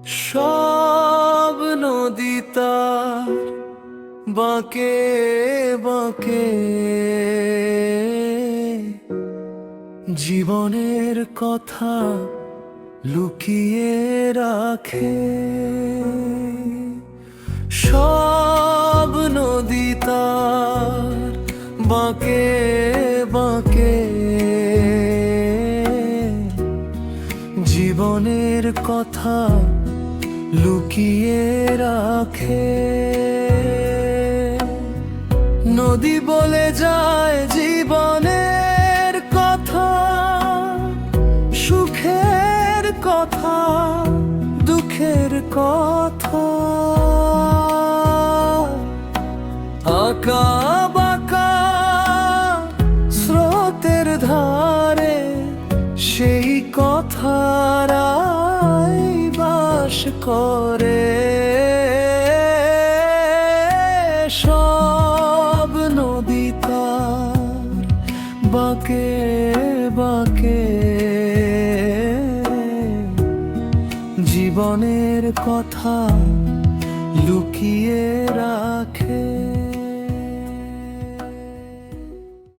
সব নদী তার বাঁকে বাঁকে জীবনের কথা লুকিয়ে রাখে। সব নদী তার বাঁকে বাঁকে জীবনের কথা লুকিয়ে রাখে। নদী বলে যায় জীবনের কথা, সুখের কথা, দুঃখের কথা। আঁকা বাঁকা স্রোতের ধারে সেই কথারাই বাস করে। সব নদী তার বাঁকে বাঁকে জীবনের কথা লুকিয়ে রাখে।